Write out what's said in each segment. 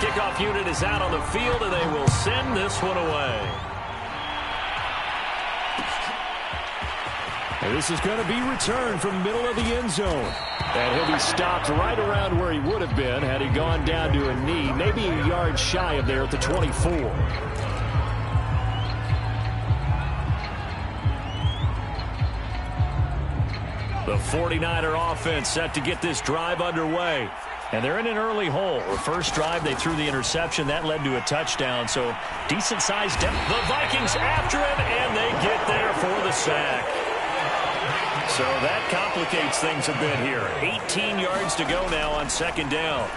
kickoff unit is out on the field, and they will send this one away. And this is going to be returned from the middle of the end zone. And he'll be stopped right around where he would have been had he gone down to a knee, maybe a yard shy of there at the 24. The 49er offense set to get this drive underway. And they're in an early hole. The first drive, they threw the interception. That led to a touchdown, so decent-sized depth. The Vikings after him, and they get there for the sack. So that complicates things a bit here. 18 yards to go now on second down.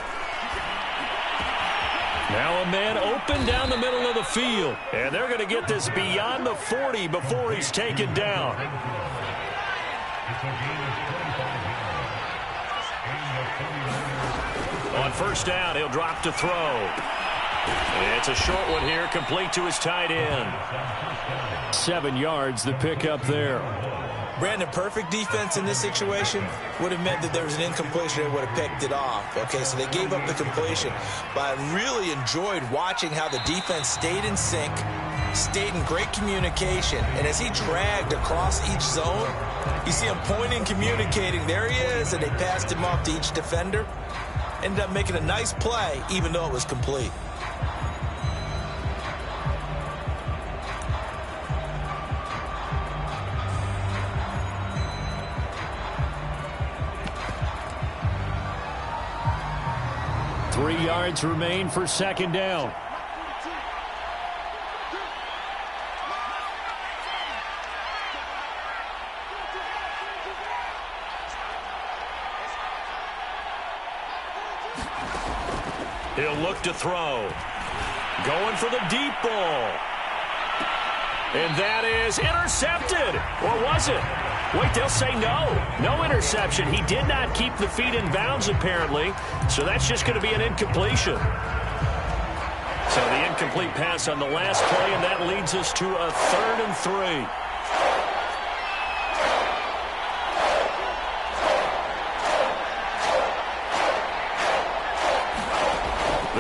Now a man open down the middle of the field. And they're going to get this beyond the 40 before he's taken down. On first down, he'll drop to throw. It's a short one here, complete to his tight end. 7 yards, the pickup there. Brandon, perfect defense in this situation would have meant that there was an incompletion that would have picked it off. Okay, so they gave up the completion. But I really enjoyed watching how the defense stayed in sync, stayed in great communication. And as he dragged across each zone, you see him pointing, communicating. There he is, and they passed him off to each defender. Ended up making a nice play, even though it was complete. Three yards remain for second down. He'll look to throw. Going for the deep ball. And that is intercepted. Or was it? Wait, they'll say no. No interception. He did not keep the feet in bounds, apparently. So that's just going to be an incompletion. So the incomplete pass on the last play, and that leads us to a 3rd and 3.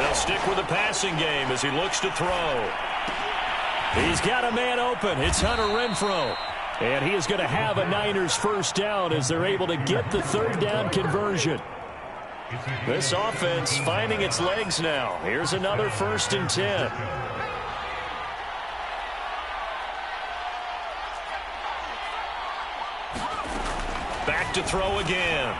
They'll stick with the passing game as he looks to throw. He's got a man open. It's Hunter Renfrow. And he is going to have a Niners first down as they're able to get the 3rd down conversion. This offense finding its legs now. Here's another 1st and 10. Back to throw again.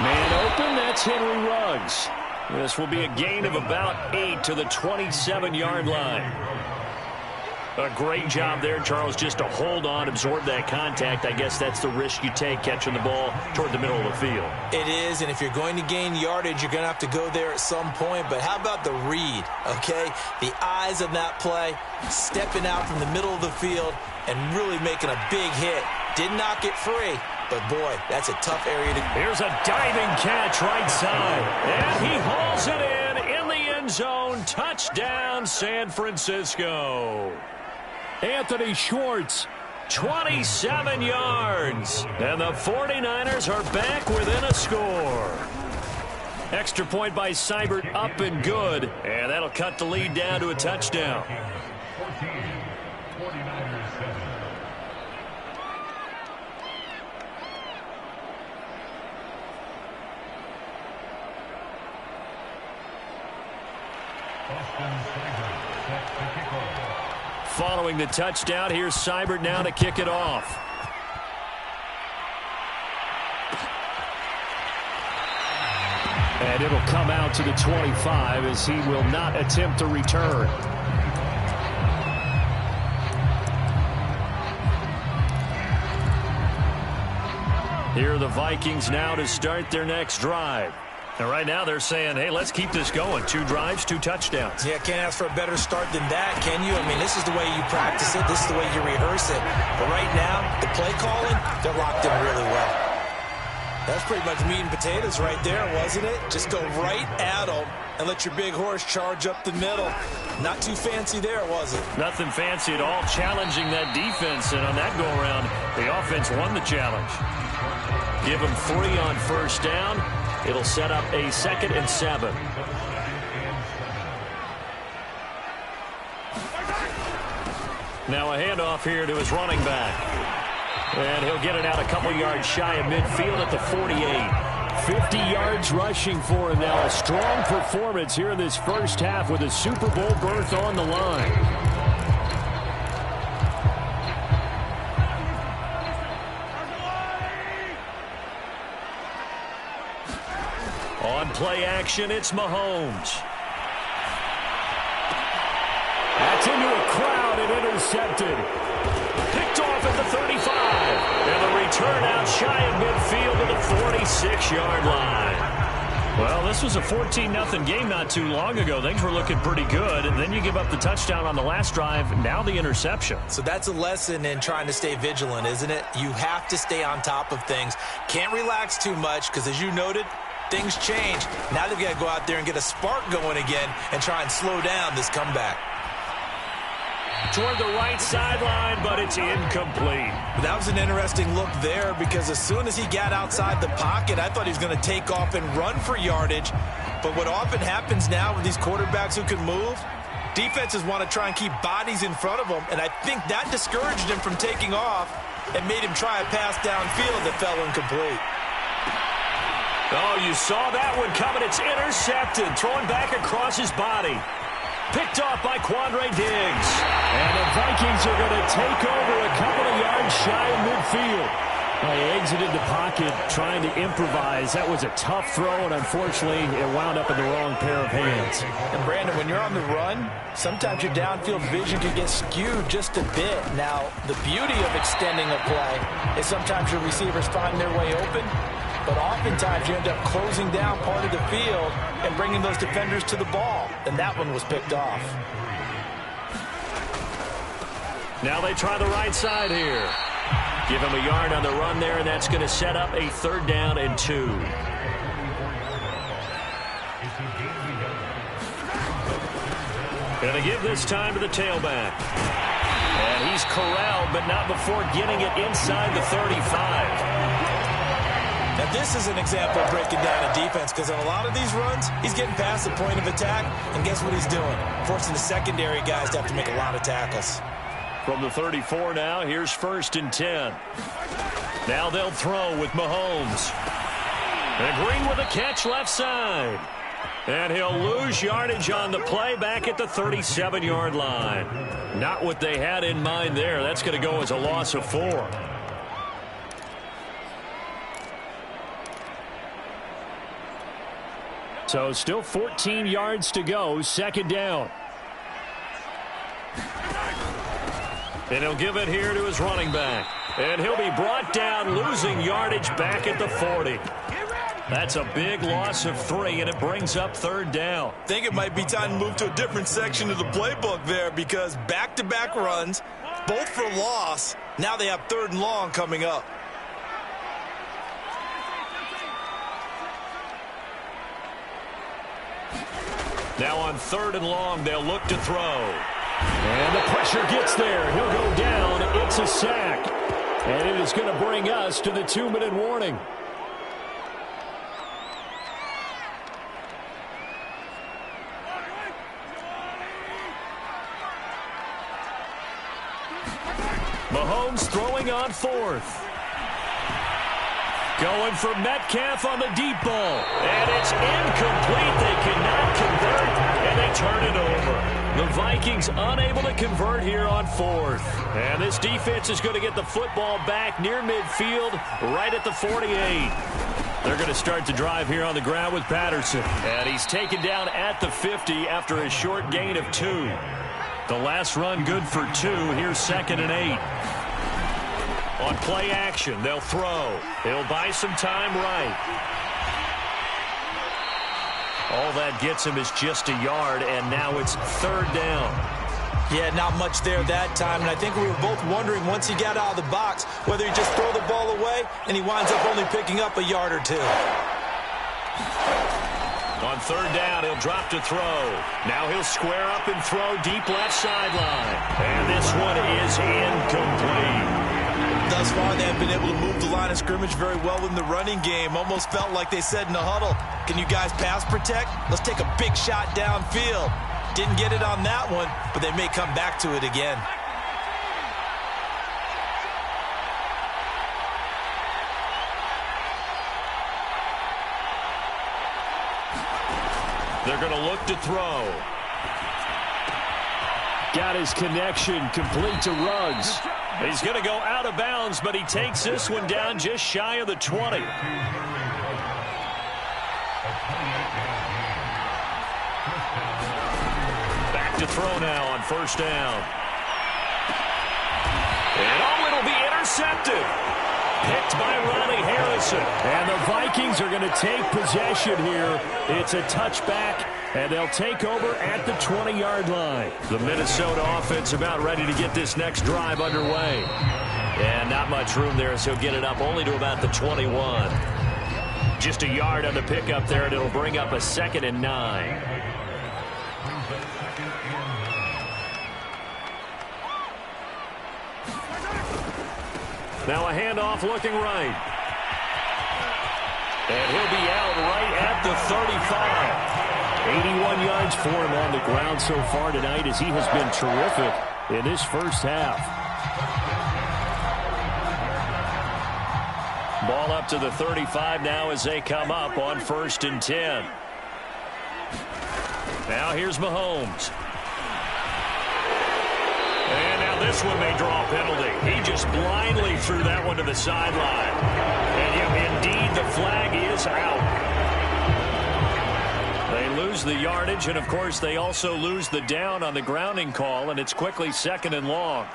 Man open, that's Henry Ruggs. This will be a gain of about 8 to the 27-yard line. A great job there, Charles, just to hold on, absorb that contact. I guess that's the risk you take catching the ball toward the middle of the field. It is, and if you're going to gain yardage, you're going to have to go there at some point. But how about the read, okay? The eyes of that play, stepping out from the middle of the field and really making a big hit. Did not get free, but, boy, that's a tough area to... Here's a diving catch right side, and he hauls it in the end zone. Touchdown, San Francisco. Anthony Schwartz. 27 yards. And the 49ers are back within a score. Extra point by Seibert up and good. And that'll cut the lead down to a touchdown. Following the touchdown, here's Seibert now to kick it off. And it'll come out to the 25 as he will not attempt to return. Here are the Vikings now to start their next drive. And right now they're saying, hey, let's keep this going. 2 drives, 2 touchdowns. Yeah, can't ask for a better start than that, can you? I mean, this is the way you practice it. This is the way you rehearse it. But right now, the play calling, they're locked in really well. That's pretty much meat and potatoes right there, wasn't it? Just go right at them and let your big horse charge up the middle. Not too fancy there, was it? Nothing fancy at all, challenging that defense. And on that go-around, the offense won the challenge. Give them 3 on first down. It'll set up a 2nd and 7. Now a handoff here to his running back. And he'll get it out a couple yards shy of midfield at the 48. 50 yards rushing for him now. A strong performance here in this first half with a Super Bowl berth on the line. On play action, it's Mahomes. That's into a crowd and intercepted. Picked off at the 35. And the return out shy of midfield to the 46-yard line. Well, this was a 14-0 game not too long ago. Things were looking pretty good. And then you give up the touchdown on the last drive. Now the interception. So that's a lesson in trying to stay vigilant, isn't it? You have to stay on top of things. Can't relax too much because, as you noted, things change. Now they've got to go out there and get a spark going again and try and slow down this comeback. Toward the right sideline, but it's incomplete. That was an interesting look there because as soon as he got outside the pocket, I thought he was going to take off and run for yardage. But what often happens now with these quarterbacks who can move, defenses want to try and keep bodies in front of them, and I think that discouraged him from taking off and made him try a pass downfield that fell incomplete. Oh, you saw that one coming. It's intercepted, thrown back across his body. Picked off by Quandre Diggs. And the Vikings are going to take over a couple of yards shy of midfield. Well, he exited the pocket trying to improvise. That was a tough throw, and unfortunately, it wound up in the wrong pair of hands. And, Brandon, when you're on the run, sometimes your downfield vision can get skewed just a bit. Now, the beauty of extending a play is sometimes your receivers find their way open, but oftentimes you end up closing down part of the field and bringing those defenders to the ball. And that one was picked off. Now they try the right side here. Give him a yard on the run there, and that's going to set up a 3rd down and 2. Going to give this time to the tailback. And he's corralled, but not before getting it inside the 35. Now, this is an example of breaking down a defense because on a lot of these runs, he's getting past the point of attack, and guess what he's doing? Forcing the secondary guys to have to make a lot of tackles. From the 34 now, here's 1st and 10. Now they'll throw with Mahomes. And Green with a catch left side. And he'll lose yardage on the play back at the 37-yard line. Not what they had in mind there. That's going to go as a loss of 4. So still 14 yards to go, 2nd down. And he'll give it here to his running back. And he'll be brought down, losing yardage back at the 40. That's a big loss of 3, and it brings up 3rd down. I think it might be time to move to a different section of the playbook there because back-to-back runs, both for loss. Now they have 3rd and long coming up. Now on 3rd and long, they'll look to throw. And the pressure gets there. He'll go down. It's a sack. And it is going to bring us to the 2-minute warning. Mahomes throwing on 4th. Going for Metcalf on the deep ball. And it's incomplete. They cannot convert, and they turn it over. The Vikings unable to convert here on 4th. And this defense is going to get the football back near midfield, right at the 48. They're going to start to drive here on the ground with Patterson. And he's taken down at the 50 after a short gain of 2. The last run good for 2. Here's 2nd and 8. On play action, they'll throw. He'll buy some time right. All that gets him is just a yard, and now it's 3rd down. Yeah, not much there that time, and I think we were both wondering once he got out of the box whether he'd just throw the ball away, and he winds up only picking up a yard or 2. On 3rd down, he'll drop to throw. Now he'll square up and throw deep left sideline. And this one is incomplete. Thus far, they have been able to move the line of scrimmage very well in the running game. Almost felt like they said in the huddle, can you guys pass protect? Let's take a big shot downfield. Didn't get it on that one, but they may come back to it again. They're going to look to throw. Got his connection complete to Ruggs. He's going to go out of bounds, but he takes this one down just shy of the 20. Back to throw now on first down. And oh, it'll be intercepted. Picked by Ronnie Harrison. And the Vikings are going to take possession here. It's a touchback, and they'll take over at the 20-yard line. The Minnesota offense about ready to get this next drive underway. And not much room there, so he'll get it up only to about the 21. Just a yard on the pickup there, and it'll bring up a 2nd and 9. Now a handoff looking right. And he'll be out right at the 35. 81 yards for him on the ground so far tonight as he has been terrific in this first half. Ball up to the 35 now as they come up on 1st and 10. Now here's Mahomes. And now this one may draw a penalty. He just blindly threw that one to the sideline. And yeah, indeed, the flag is out. They lose the yardage, and of course, they also lose the down on the grounding call, and it's quickly 2nd and long.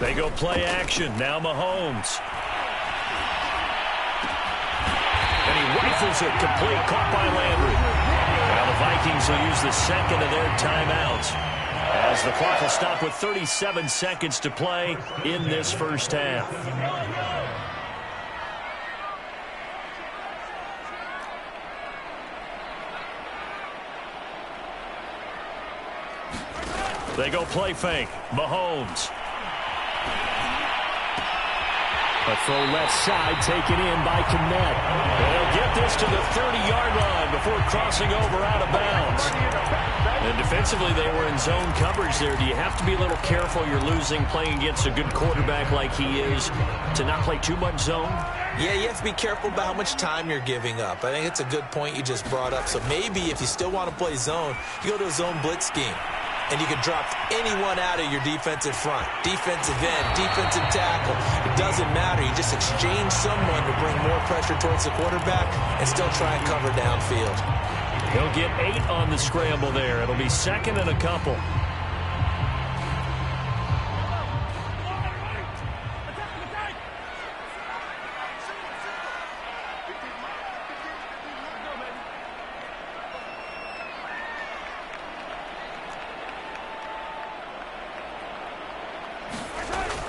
They go play action. Now Mahomes. And he rifles it complete, caught by Landry. Now the Vikings will use the 2nd of their timeouts as the clock will stop with 37 seconds to play in this first half. They go play fake. Mahomes. A throw left side taken in by Kmet. They'll get this to the 30-yard line before crossing over out of bounds. And defensively, they were in zone coverage there. Do you have to be a little careful? You're losing playing against a good quarterback like he is to not play too much zone? Yeah, you have to be careful about how much time you're giving up. I think it's a good point you just brought up. So maybe if you still want to play zone, you go to a zone blitz scheme. And you can drop anyone out of your defensive front. Defensive end, defensive tackle. It doesn't matter. You just exchange someone to bring more pressure towards the quarterback and still try and cover downfield. He'll get 8 on the scramble there. It'll be 2nd and a couple.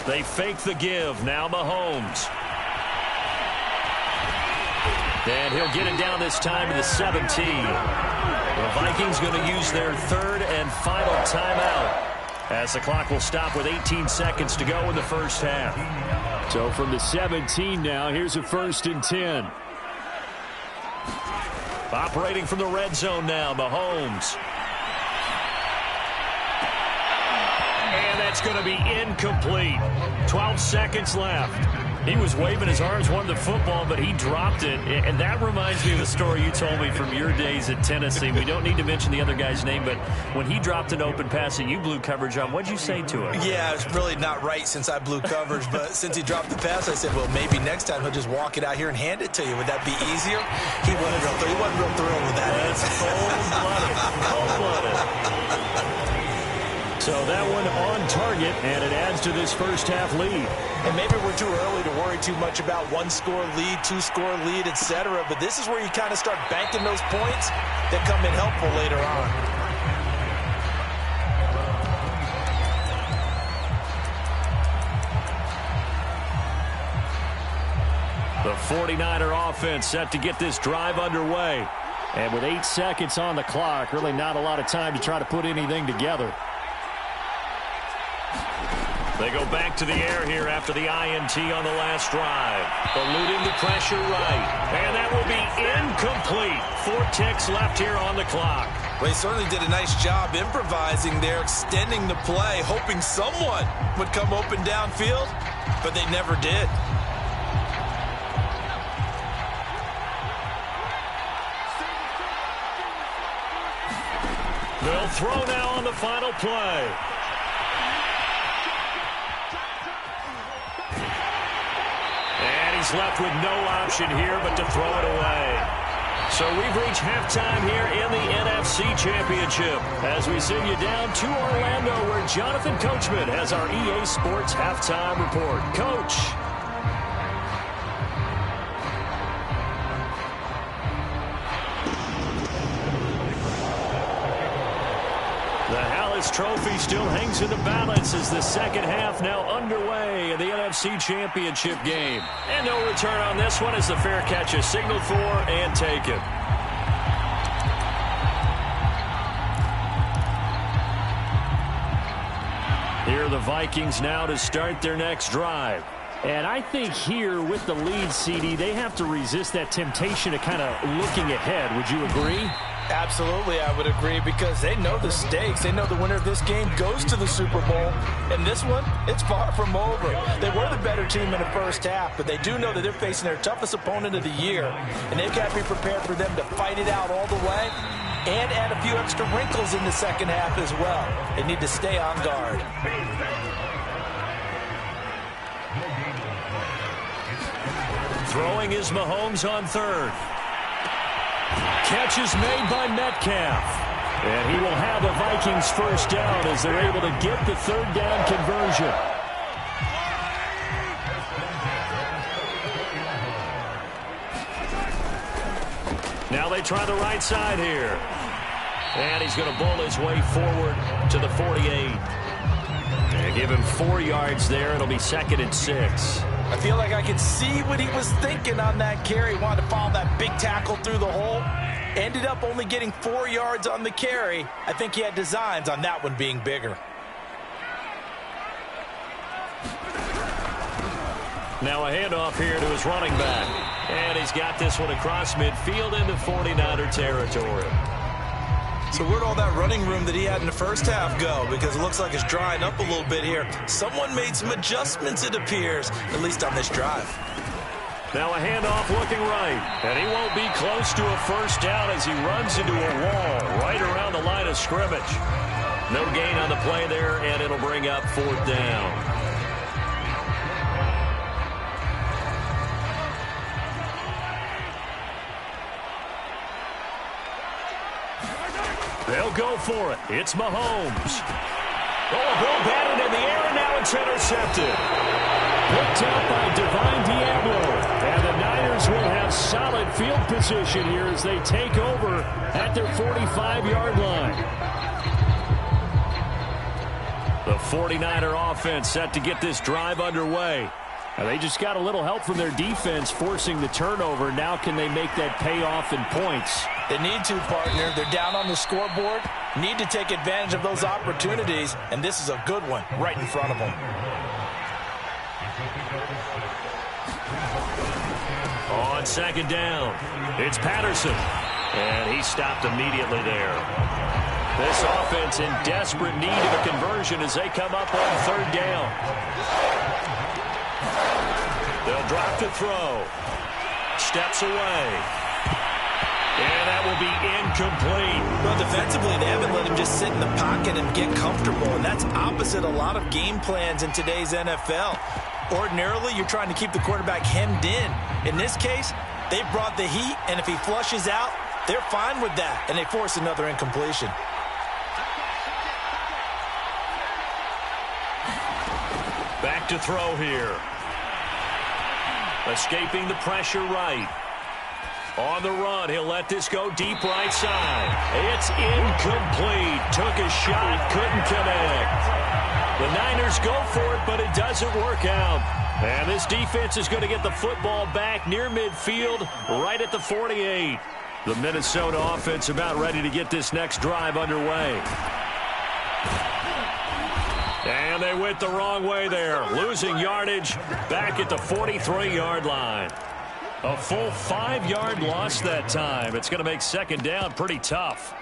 They fake the give. Now Mahomes. And he'll get it down this time to the 17. The Vikings going to use their 3rd and final timeout as the clock will stop with 18 seconds to go in the first half. So from the 17 now, here's a 1st and 10. Operating from the red zone now, Mahomes. And that's going to be incomplete. 12 seconds left. He was waving his arms, wanted the football, but he dropped it. And that reminds me of the story you told me from your days at Tennessee. We don't need to mention the other guy's name, but when he dropped an open pass and you blew coverage on, what'd you say to him? Yeah, it's really not right since I blew coverage, but since he dropped the pass, I said, well, maybe next time he'll just walk it out here and hand it to you. Would that be easier? He wasn't real thrilled with that. That's cold-blooded. Cold-blooded. So that one on target, and it adds to this first half lead. And maybe we're too early to worry too much about 1-score lead, 2-score lead, etc. But this is where you kind of start banking those points that come in helpful later on. The 49er offense set to get this drive underway. And with 8 seconds on the clock, really not a lot of time to try to put anything together. They go back to the air here after the INT on the last drive. Eluding the pressure right. And that will be incomplete. 4 ticks left here on the clock. Well, he certainly did a nice job improvising there, extending the play, hoping someone would come open downfield, but they never did. They'll throw now on the final play. And he's left with no option here but to throw it away. So we've reached halftime here in the NFC Championship as we send you down to Orlando where Jonathan Coachman has our EA Sports Halftime Report. Coach. The Hallis Trophy still hangs in the balance as the second half now underway in the NFC Championship game. And no return on this one as the fair catch is signaled for and taken. Here are the Vikings now to start their next drive. And I think here with the lead, CD, they have to resist that temptation of kind of looking ahead. Would you agree? Absolutely, I would agree, because they know the stakes. They know the winner of this game goes to the Super Bowl. And this one, it's far from over. They were the better team in the first half, but they do know that they're facing their toughest opponent of the year. And they've got to be prepared for them to fight it out all the way and add a few extra wrinkles in the second half as well. They need to stay on guard. Throwing is Mahomes on third. Catch is made by Metcalf. And he will have the Vikings first down as they're able to get the third down conversion. Now they try the right side here. And he's going to bull his way forward to the 48. And give him 4 yards there. It'll be 2nd and 6. I feel like I could see what he was thinking on that carry. He wanted to follow that big tackle through the hole. Ended up only getting 4 yards on the carry. I think he had designs on that one being bigger. Now a handoff here to his running back. And he's got this one across midfield into 49er territory. So where'd all that running room that he had in the first half go? Because it looks like it's drying up a little bit here. Someone made some adjustments, it appears, at least on this drive. Now a handoff looking right. And he won't be close to a first down as he runs into a wall right around the line of scrimmage. No gain on the play there, and it'll bring up 4th down. They'll go for it. It's Mahomes. Oh, a ball batted in the air, and now it's intercepted. Picked up by Divine Diablo. And the Niners will have solid field position here as they take over at their 45-yard line. The 49er offense set to get this drive underway. Now they just got a little help from their defense forcing the turnover. Now can they make that pay off in points? They need to, partner. They're down on the scoreboard. Need to take advantage of those opportunities, and this is a good one right in front of them. On 2nd down, it's Patterson. And he stopped immediately there. This offense in desperate need of a conversion as they come up on 3rd down. They'll drop to throw. Steps away. And that will be incomplete. Well, defensively, they haven't let him just sit in the pocket and get comfortable, and that's opposite a lot of game plans in today's NFL. Ordinarily, you're trying to keep the quarterback hemmed in. In this case, they brought the heat, and if he flushes out, they're fine with that, and they force another incompletion. Back to throw here. Escaping the pressure right. On the run, he'll let this go deep right side. It's incomplete. Took a shot, couldn't connect. The Niners go for it, but it doesn't work out. And this defense is going to get the football back near midfield, right at the 48. The Minnesota offense about ready to get this next drive underway. And they went the wrong way there, losing yardage back at the 43-yard line. A full 5-yard loss that time. It's going to make 2nd down pretty tough.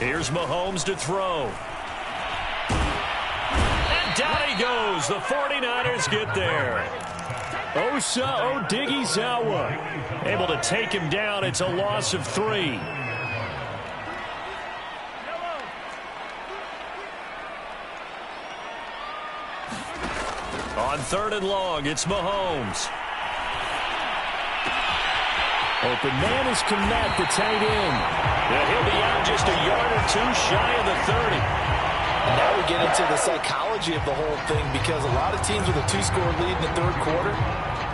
Here's Mahomes to throw. And down he goes. The 49ers get there. Osa Odighizuwa able to take him down. It's a loss of 3. On 3rd and long, it's Mahomes. Open man is Kmet, the tight end. And he'll be out just a yard or 2 shy of the 30. And now we get into the psychology of the whole thing, because a lot of teams with a 2-score lead in the 3rd quarter,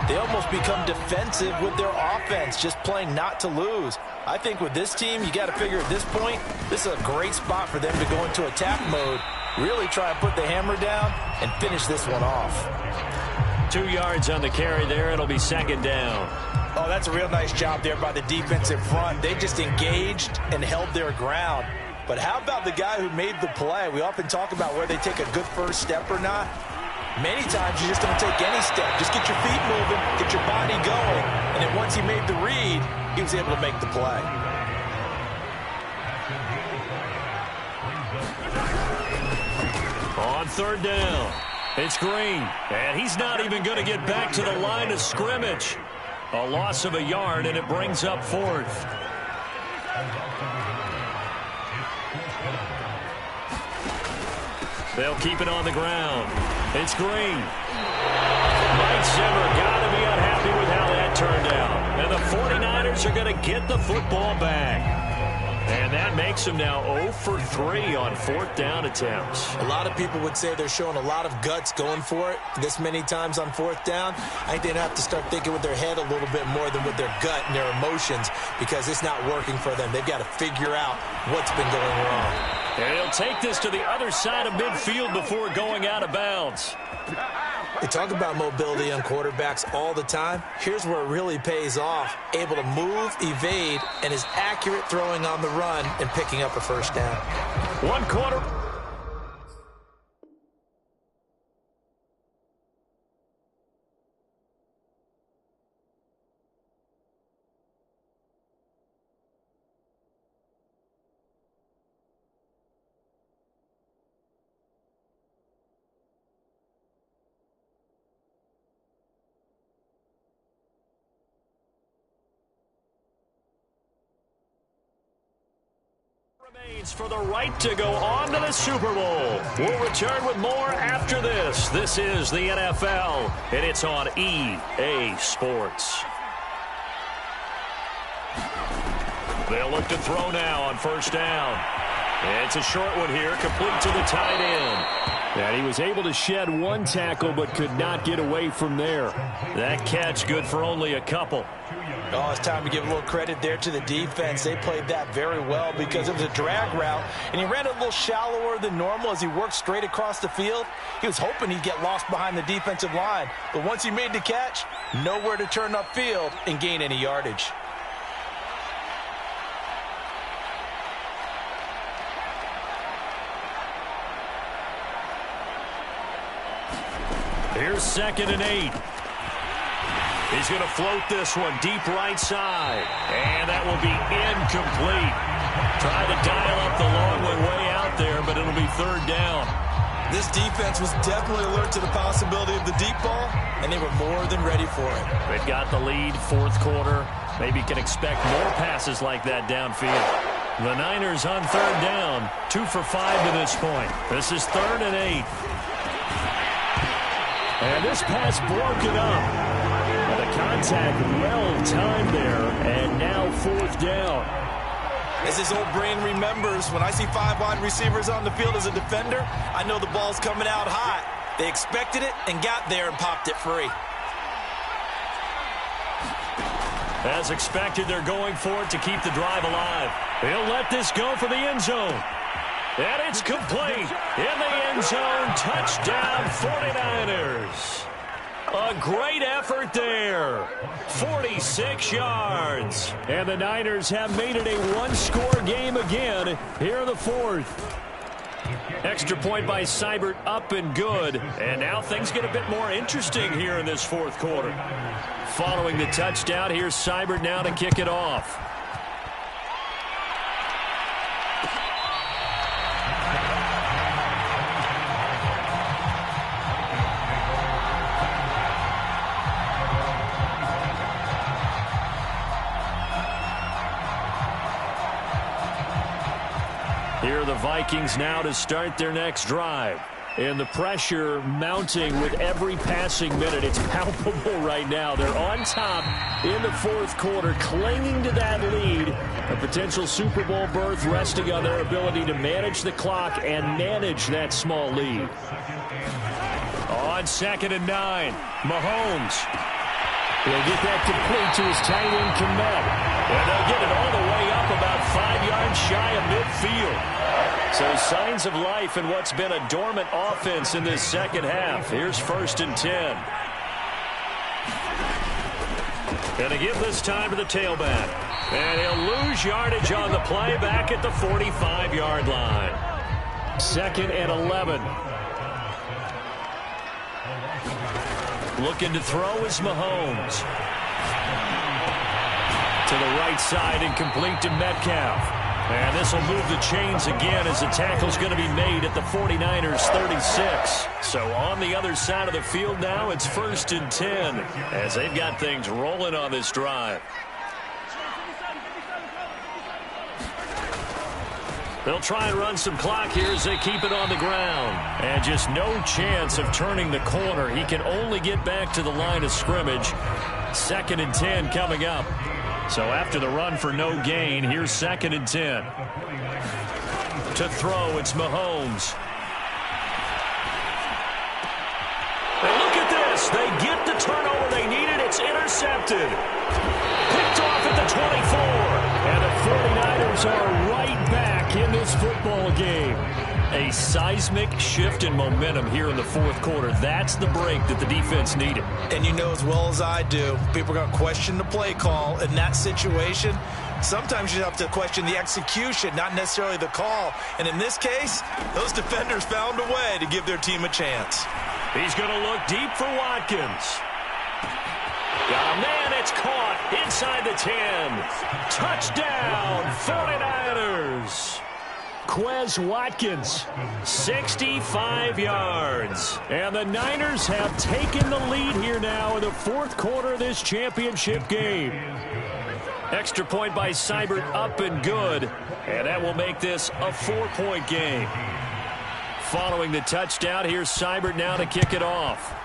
they almost become defensive with their offense, just playing not to lose. I think with this team, you got to figure at this point, this is a great spot for them to go into attack mode, really try and put the hammer down and finish this one off. 2 yards on the carry there. It'll be 2nd down. Oh, that's a real nice job there by the defensive front. They just engaged and held their ground. But how about the guy who made the play? We often talk about where they take a good first step or not. Many times you just don't take any step. Just get your feet moving, get your body going, and then once he made the read, he was able to make the play. On 3rd down, it's Green, and he's not even going to get back to the line of scrimmage. A loss of a yard, and it brings up 4th. They'll keep it on the ground. It's Green. Mike Zimmer got to be unhappy with how that turned out. And the 49ers are going to get the football back. And that makes them now 0 for 3 on 4th down attempts. A lot of people would say they're showing a lot of guts going for it this many times on 4th down. I think they'd have to start thinking with their head a little bit more than with their gut and their emotions, because it's not working for them. They've got to figure out what's been going wrong. And he'll take this to the other side of midfield before going out of bounds. They talk about mobility on quarterbacks all the time. Here's where it really pays off. Able to move, evade, and is accurate throwing on the run and picking up a 1st down. 1 quarter. Remains for the right to go on to the Super Bowl. We'll return with more after this. This is the NFL, and it's on EA Sports. They'll look to throw now on 1st down. It's a short one here, complete to the tight end. And he was able to shed 1 tackle, but could not get away from there. That catch good for only a couple. Oh, it's time to give a little credit there to the defense. They played that very well because it was a drag route, and he ran a little shallower than normal as he worked straight across the field. He was hoping he'd get lost behind the defensive line, but once he made the catch, nowhere to turn upfield and gain any yardage. Here's 2nd and 8. He's going to float this one deep right side. And that will be incomplete. Tried to dial up the long one way out there, but it'll be 3rd down. This defense was definitely alert to the possibility of the deep ball, and they were more than ready for it. They've got the lead, 4th quarter. Maybe can expect more passes like that downfield. The Niners on 3rd down, 2 for 5 to this point. This is 3rd and 8. And this pass broken up. And the contact well timed there. And now 4th down. As his old brain remembers, when I see 5 wide receivers on the field as a defender, I know the ball's coming out hot. They expected it and got there and popped it free. As expected, they're going for it to keep the drive alive. He'll let this go for the end zone. And it's complete. In the end zone, touchdown 49ers. A great effort there. 46 yards. And the Niners have made it a 1-score game again here in the 4th. Extra point by Seibert, up and good. And now things get a bit more interesting here in this 4th quarter. Following the touchdown, here's Seibert now to kick it off. the Vikings now to start their next drive. And the pressure mounting with every passing minute. It's palpable right now. They're on top in the fourth quarter, clinging to that lead. A potential Super Bowl berth resting on their ability to manage the clock and manage that small lead. On 2nd and 9, Mahomes. He'll get that complete to his tight end, Kmet. And they'll get it all the way up about 5 yards shy of midfield. So signs of life in what's been a dormant offense in this second half. Here's 1st and 10. And to give this time to the tailback. And he'll lose yardage on the play back at the 45-yard line. 2nd and 11. Looking to throw is Mahomes. To the right side and complete to Metcalf. And this will move the chains again as the tackle's going to be made at the 49ers 36. So on the other side of the field now, it's 1st and 10 as they've got things rolling on this drive. They'll try and run some clock here as they keep it on the ground. And just no chance of turning the corner. He can only get back to the line of scrimmage. 2nd and 10 coming up. So after the run for no gain, here's 2nd and 10. To throw, it's Mahomes. And look at this. They get the turnover they needed. It's intercepted. Picked off at the 24. And the 49ers are right back in this football game. A seismic shift in momentum here in the fourth quarter. That's the break that the defense needed. And you know as well as I do, people are going to question the play call in that situation. Sometimes you have to question the execution, not necessarily the call. And in this case, those defenders found a way to give their team a chance. He's going to look deep for Watkins. Got a man, it's caught inside the 10. Touchdown, 49ers. Quez Watkins. 65 yards. And the Niners have taken the lead here now in the fourth quarter of this championship game. Extra point by Seibert up and good. And that will make this a 4-point game. Following the touchdown, here's Seibert now to kick it off.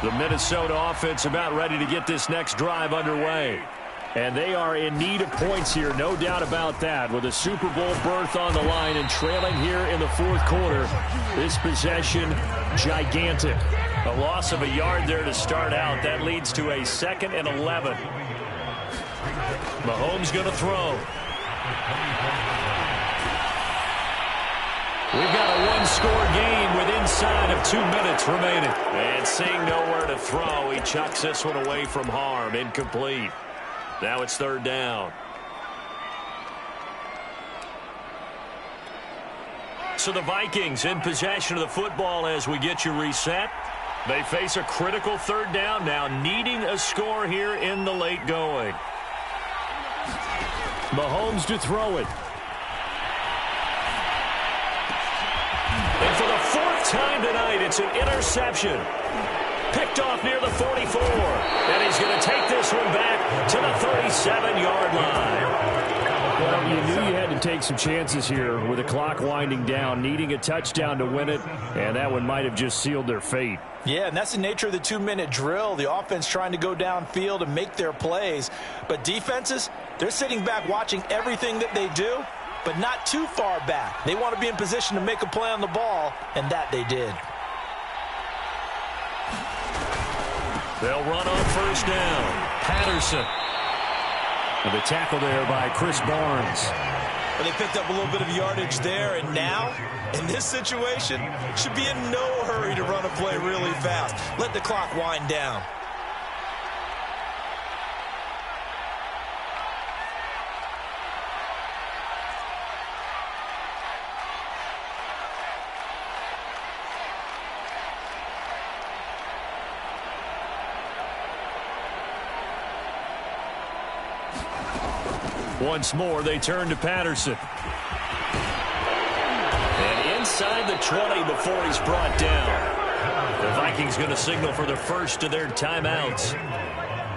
The Minnesota offense about ready to get this next drive underway. And they are in need of points here, no doubt about that. With a Super Bowl berth on the line and trailing here in the fourth quarter, this possession, gigantic. A loss of a yard there to start out. That leads to a 2nd and 11. Mahomes going to throw. We've got a one-score game with inside of 2 minutes remaining. And seeing nowhere to throw, he chucks this one away from harm. Incomplete. Now it's 3rd down. So the Vikings in possession of the football as we get you reset. They face a critical 3rd down now, needing a score here in the late going. Mahomes to throw it. And for the 4th time tonight, it's an interception. Picked off near the 44. And he's going to take this one back to the 37-yard line. Well, you knew you had to take some chances here with the clock winding down, needing a touchdown to win it, and that one might have just sealed their fate. Yeah, and that's the nature of the 2-minute drill. The offense trying to go downfield and make their plays. But defenses, they're sitting back watching everything that they do, but not too far back. They want to be in position to make a play on the ball, and that they did. They'll run on 1st down. Patterson. And the tackle there by Chris Barnes. But they picked up a little bit of yardage there, and now, in this situation, should be in no hurry to run a play really fast. Let the clock wind down. Once more, they turn to Patterson. And inside the 20 before he's brought down. The Vikings going to signal for the first of their timeouts,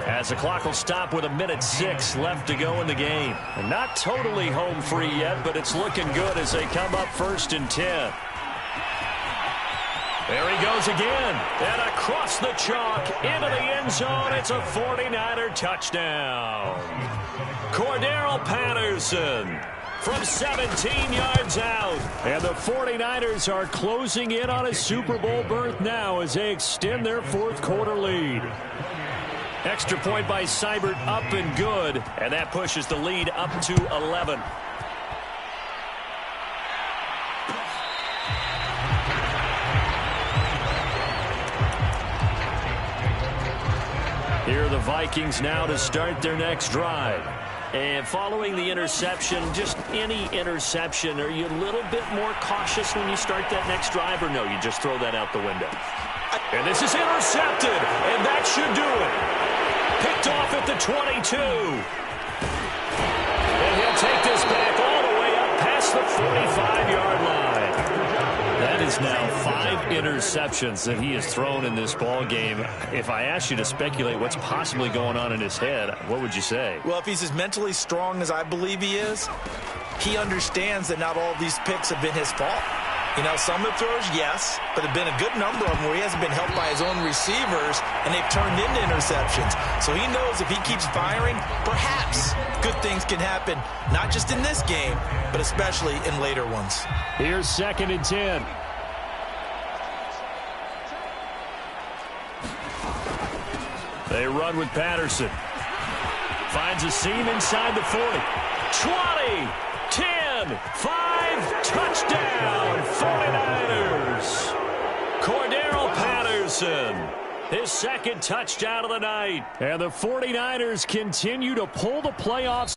as the clock will stop with 1:06 left to go in the game. And not totally home free yet, but it's looking good as they come up 1st and 10. There he goes again, and across the chalk into the end zone. It's a 49er touchdown. Cordero Patterson from 17 yards out. And the 49ers are closing in on a Super Bowl berth now as they extend their fourth quarter lead. Extra point by Seibert up and good, and that pushes the lead up to 11. Here are the Vikings now to start their next drive. And following the interception, just any interception, are you a little bit more cautious when you start that next drive, or no, you just throw that out the window? And this is intercepted, and that should do it. Picked off at the 22. And he'll take this back all the way up past the 45-yard line. That is now 5 interceptions that he has thrown in this ball game. If I asked you to speculate what's possibly going on in his head, what would you say? Well, if he's as mentally strong as I believe he is, he understands that not all of these picks have been his fault. You know, some of the throws, yes, but there have been a good number of them where he hasn't been helped by his own receivers, and they've turned into interceptions. So he knows if he keeps firing, perhaps good things can happen, not just in this game, but especially in later ones. Here's 2nd and 10. They run with Patterson. Finds a seam inside the 40. 20, 10, 5, touchdown, 49ers. Cordero Patterson, his 2nd touchdown of the night. And the 49ers continue to pull the playoffs.